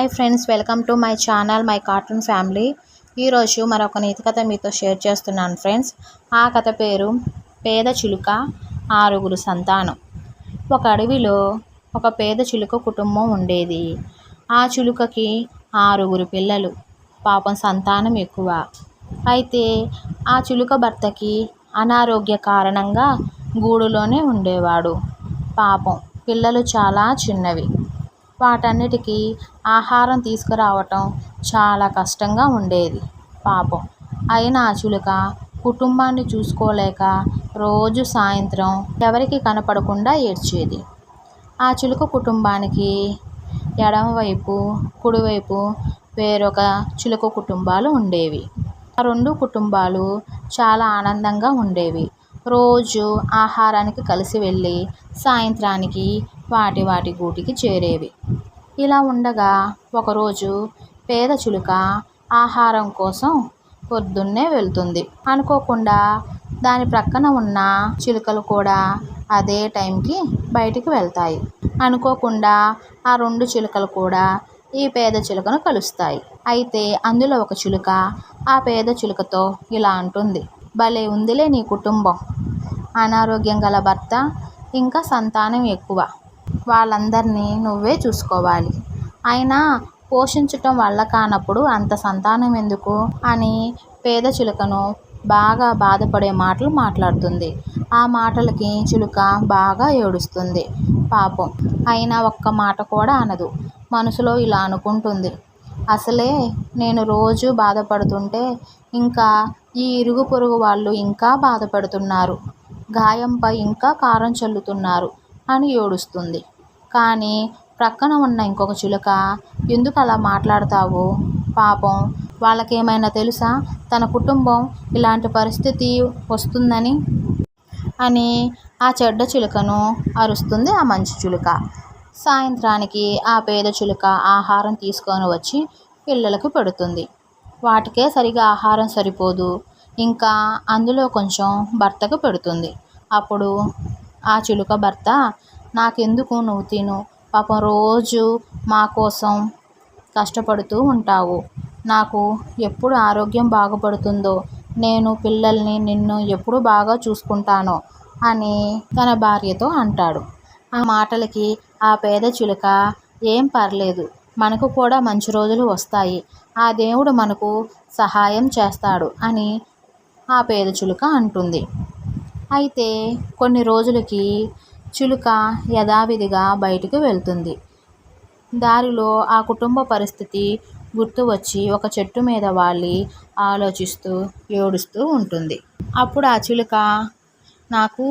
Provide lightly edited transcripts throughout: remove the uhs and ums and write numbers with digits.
Hi friends, welcome to my channel my cartoon family. ఈరోజు మరొక నీతి కథ మీతో షేర్ చేస్తున్నాను ఫ్రెండ్స్. ఆ కథ పేరు పేద చిలుక ఆరుగురు సంతానం. ఒక అడవిలో ఒక పేద చిలుక కుటుంబం ఉండేది. ఆ చిలుకకి ఆరుగురు పిల్లలు. పాపం సంతానం ఎక్కువ. అయితే ఆ చిలుక భర్తకి అనారోగ్య కారణంగా గూడులోనే ఉండేవాడు. పాపం పిల్లలు చాలా చిన్నవి. వాటన్నిటికీ ఆహారం తీసుకురావటం చాలా కష్టంగా ఉండేది పాపం. అయినా ఆ చిలుక కుటుంబాన్ని చూసుకోలేక రోజు సాయంత్రం ఎవరికి కనపడకుండా ఏడ్చేది. ఆ చిలుక కుటుంబానికి ఎడమవైపు కుడివైపు వేరొక చిలుక కుటుంబాలు ఉండేవి. ఆ రెండు కుటుంబాలు చాలా ఆనందంగా ఉండేవి. రోజు ఆహారానికి కలిసి వెళ్ళి సాయంత్రానికి వాటి వాటి గూటికి చేరేవి. ఇలా ఉండగా ఒకరోజు పేద చిలుక ఆహారం కోసం పొద్దున్నే వెళ్తుంది. అనుకోకుండా దాని ప్రక్కన ఉన్న చిలుకలు కూడా అదే టైంకి బయటికి వెళ్తాయి. అనుకోకుండా ఆ రెండు చిలుకలు కూడా ఈ పేద చిలుకను కలుస్తాయి. అయితే అందులో ఒక చిలుక ఆ పేద చిలుకతో ఇలా అంటుంది, భలే ఉందిలే నీ కుటుంబం. అనారోగ్యం గల భర్త, ఇంకా సంతానం ఎక్కువ. వాళ్ళందరినీ నువ్వే చూసుకోవాలి. అయినా పోషించటం వల్ల కానప్పుడు అంత సంతానం ఎందుకు అని పేద చిలుకను బాగా బాధపడే మాటలు మాట్లాడుతుంది. ఆ మాటలకి చిలుక బాగా ఏడుస్తుంది పాపం. అయినా ఒక్క మాట కూడా అనదు. మనసులో ఇలా అనుకుంటుంది, అసలే నేను రోజు బాధపడుతుంటే ఇంకా ఈ ఇరుగు పొరుగు వాళ్ళు ఇంకా బాధపడుతున్నారు. గాయంపై ఇంకా కారం చల్లుతున్నారు అని ఏడుస్తుంది. కానీ ప్రక్కన ఉన్న ఇంకొక చిలుక, ఎందుకు అలా మాట్లాడతావు? పాపం వాళ్ళకేమైనా తెలుసా తన కుటుంబం ఇలాంటి పరిస్థితి వస్తుందని అని ఆ చెడ్డ చిలుకను అరుస్తుంది ఆ మంచి చిలుక. సాయంత్రానికి ఆ పేద చిలుక ఆహారం తీసుకొని వచ్చి పిల్లలకు పెడుతుంది. వాటికే సరిగా ఆహారం సరిపోదు. ఇంకా అందులో కొంచెం భర్తకు పెడుతుంది. అప్పుడు ఆ చిలుక భర్త, నాకెందుకు, నువ్వు తిను. పాపం రోజు మా కోసం కష్టపడుతూ ఉంటావు. నాకు ఎప్పుడు ఆరోగ్యం బాగుపడుతుందో, నేను పిల్లల్ని నిన్ను ఎప్పుడు బాగా చూసుకుంటానో అని తన భార్యతో అంటాడు. ఆ మాటలకి ఆ పేద చిలుక, ఏం పర్లేదు, మనకు కూడా మంచి రోజులు వస్తాయి. ఆ దేవుడు మనకు సహాయం చేస్తాడు అని ఆ పేద చిలుక అంటుంది. అయితే కొన్ని రోజులకి చిలుక యథావిధిగా బయటికి వెళ్తుంది. దారిలో ఆ కుటుంబ పరిస్థితి గుర్తు వచ్చి ఒక చెట్టు మీద వాలి ఆలోచిస్తూ ఏడుస్తూ ఉంటుంది. అప్పుడు ఆ చిలుక, నాకు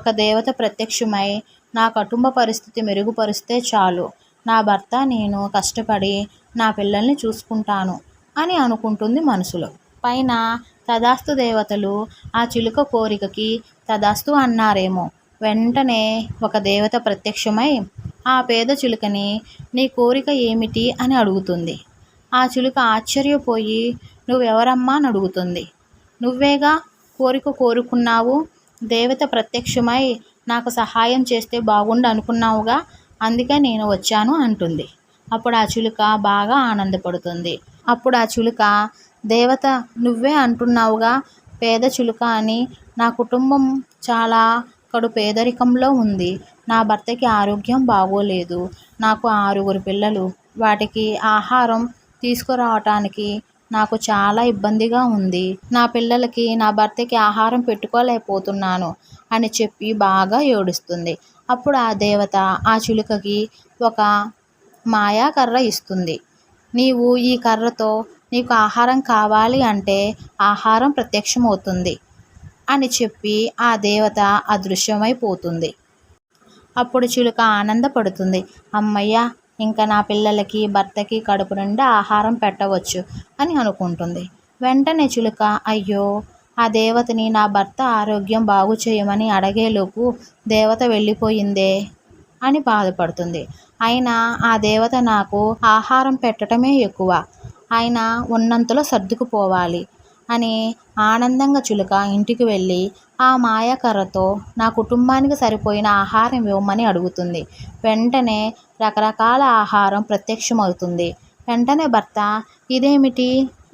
ఒక దేవత ప్రత్యక్షమై నా కుటుంబ పరిస్థితి మెరుగుపరిస్తే చాలు. నా భర్త నేను కష్టపడి నా పిల్లల్ని చూసుకుంటాను అని అనుకుంటుంది మనసులో. పైన తదాస్తు దేవతలు ఆ చిలుక కోరికకి తదాస్తు అన్నారేమో. వెంటనే ఒక దేవత ప్రత్యక్షమై ఆ పేద చిలుకని, నీ కోరిక ఏమిటి అని అడుగుతుంది. ఆ చిలుక ఆశ్చర్యపోయి, నువ్వెవరమ్మా అని అడుగుతుంది. నువ్వేగా కోరిక కోరుకున్నావు. దేవత ప్రత్యక్షమై నాకు సహాయం చేస్తే బాగుండు అనుకున్నావుగా, అందుకే నేను వచ్చాను అంటుంది. అప్పుడు ఆ చిలుక బాగా ఆనందపడుతుంది. అప్పుడు ఆ చిలుక, దేవత నువ్వే అంటున్నావుగా పేద చిలుక అని. నా కుటుంబం చాలా కడు పేదరికంలో ఉంది. నా భర్తకి ఆరోగ్యం బాగోలేదు. నాకు 6 పిల్లలు. వాటికి ఆహారం తీసుకురావటానికి నాకు చాలా ఇబ్బందిగా ఉంది. నా పిల్లలకి నా భర్తకి ఆహారం పెట్టుకోలేకపోతున్నాను అని చెప్పి బాగా ఏడుస్తుంది. అప్పుడు ఆ దేవత ఆ చిలుకకి ఒక మాయా కర్ర ఇస్తుంది. నీవు ఈ కర్రతో నీకు ఆహారం కావాలి అంటే ఆహారం ప్రత్యక్షమవుతుంది అని చెప్పి ఆ దేవత అదృశ్యమైపోతుంది. అప్పుడు చిలుక ఆనందపడుతుంది. అమ్మయ్య, ఇంకా నా పిల్లలకి భర్తకి కడుపు నిండా ఆహారం పెట్టవచ్చు అని అనుకుంటుంది. వెంటనే చిలుక, అయ్యో, ఆ దేవతని నా భర్త ఆరోగ్యం బాగు చేయమని అడిగేలోపు దేవత వెళ్ళిపోయిందే అని బాధపడుతుంది. అయినా ఆ దేవత నాకు ఆహారం పెట్టడమే ఎక్కువ. అయినా ఉన్నంతలో సర్దుకుపోవాలి అని ఆనందంగా చిలుక ఇంటికి వెళ్ళి ఆ మాయకర్రతో నా కుటుంబానికి సరిపోయిన ఆహారం ఇవ్వమని అడుగుతుంది. వెంటనే రకరకాల ఆహారం ప్రత్యక్షమవుతుంది. వెంటనే భర్త ఇదేమిటి,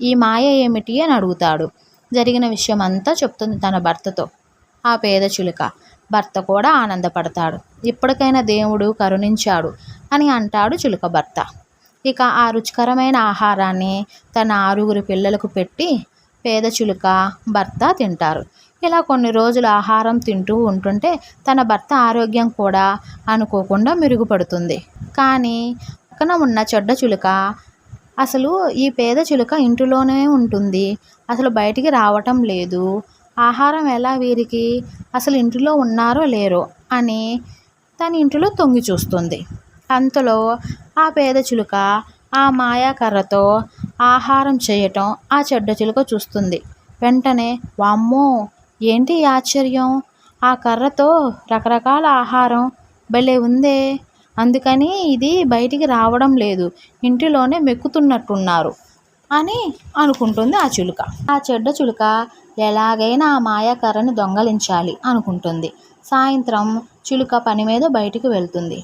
ఈ మాయ ఏమిటి అని అడుగుతాడు. జరిగిన విషయం అంతా చెప్తుంది తన భర్తతో ఆ పేద చిలుక. భర్త కూడా ఆనందపడతాడు. ఇప్పటికైనా దేవుడు కరుణించాడు అని అంటాడు చిలుక భర్త. ఇక ఆ రుచికరమైన ఆహారాన్ని తన 6 పిల్లలకు పెట్టి పేద చిలుక భర్త తింటారు. ఇలా కొన్ని రోజులు ఆహారం తింటూ ఉంటుంటే తన భర్త ఆరోగ్యం కూడా అనుకోకుండా మెరుగుపడుతుంది. కానీ పక్కన ఉన్న చెడ్డ చిలుక అసలు ఈ పేద చిలుక ఇంటిలోనే ఉంటుంది, అసలు బయటికి రావటం లేదు, ఆహారం ఎలా వీరికి, అసలు ఇంటిలో ఉన్నారో లేరో అని తన ఇంటిలో తొంగి చూస్తుంది. అంతలో ఆ పేద చిలుక ఆ మాయాకర్రతో ఆహారం చేయటం ఆ చెడ్డ చిలుక చూస్తుంది. వెంటనే వామ్మో, ఏంటి ఈ ఆశ్చర్యం, ఆ కర్రతో రకరకాల ఆహారం భలే ఉందే, అందుకని ఇది బయటికి రావడం లేదు, ఇంటిలోనే మెక్కుతున్నట్టున్నారు అని అనుకుంటుంది ఆ చిలుక. ఆ చెడ్డ చిలుక ఎలాగైనా ఆ మాయాకర్రని దొంగలించాలి అనుకుంటుంది. సాయంత్రం చిలుక పని మీద బయటికి వెళ్తుంది.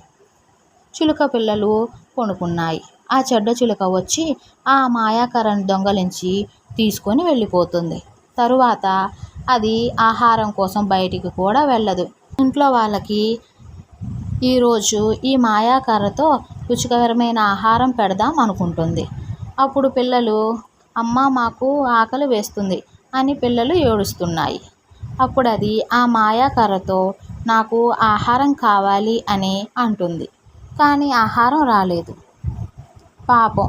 చిలుక పిల్లలు కొనుక్కున్నాయి. ఆ చెడ్డ చిలుక వచ్చి ఆ మాయాకర్రని దొంగలించి తీసుకొని వెళ్ళిపోతుంది. తరువాత అది ఆహారం కోసం బయటికి కూడా వెళ్ళదు. ఇంట్లో వాళ్ళకి ఈరోజు ఈ మాయాకర్రతో రుచికరమైన ఆహారం పెడదాం అనుకుంటుంది. అప్పుడు పిల్లలు అమ్మ మాకు ఆకలి వేస్తుంది అని పిల్లలు ఏడుస్తున్నాయి. అప్పుడు అది ఆ మాయాకర్రతో నాకు ఆహారం కావాలి అని అంటుంది. కానీ ఆహారం రాలేదు. పాపం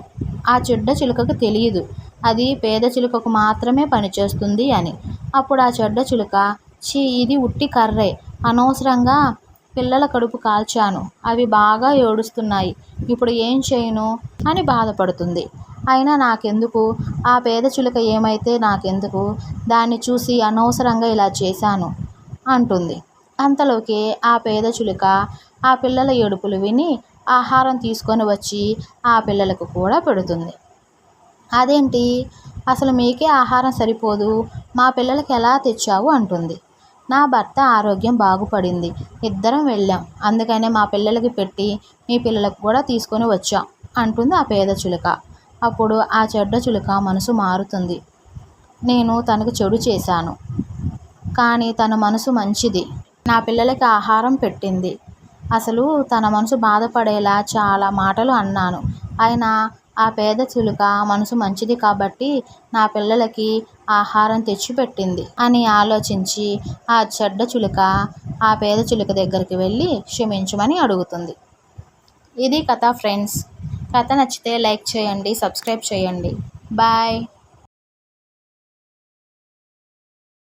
ఆ చెడ్డ చిలుకకు తెలియదు అది పేద చిలుకకు మాత్రమే పనిచేస్తుంది అని. అప్పుడు ఆ చెడ్డ చిలుక ఛీ, ఇది ఉట్టి కర్రే, అనవసరంగా పిల్లల కడుపు కాల్చాను, అవి బాగా ఏడుస్తున్నాయి, ఇప్పుడు ఏం చేయను అని బాధపడుతుంది. అయినా నాకెందుకు, ఆ పేద చిలుక ఏమైతే నాకెందుకు, దాన్ని చూసి అనవసరంగా ఇలా చేశాను అంటుంది. అంతలోకి ఆ పేద చిలుక ఆ పిల్లల ఏడుపులు విని ఆహారం తీసుకొని వచ్చి ఆ పిల్లలకు కూడా పెడుతుంది. అదేంటి, అసలు మీకే ఆహారం సరిపోదు, మా పిల్లలకి ఎలా తెచ్చావు అంటుంది. నా భర్త ఆరోగ్యం బాగుపడింది, ఇద్దరం వెళ్ళాం, అందుకనే మా పిల్లలకి పెట్టి మీ పిల్లలకు కూడా తీసుకొని వచ్చాం అంటుంది ఆ పేద చిలుక. అప్పుడు ఆ చెడ్డ చిలుక మనసు మారుతుంది. నేను తనకు చెడు చేశాను, కానీ తన మనసు మంచిది, నా పిల్లలకి ఆహారం పెట్టింది, అసలు తన మనసు బాధపడేలా చాలా మాటలు అన్నాను, అయినా ఆ పేద చిలుక మనసు మంచిది కాబట్టి నా పిల్లలకి ఆహారం తెచ్చిపెట్టింది అని ఆలోచించి ఆ చెడ్డ చిలుక ఆ పేద చిలుక దగ్గరికి వెళ్ళి క్షమించమని అడుగుతుంది. ఇది కథ ఫ్రెండ్స్. కథ నచ్చితే లైక్ చేయండి, సబ్స్క్రైబ్ చేయండి. బాయ్.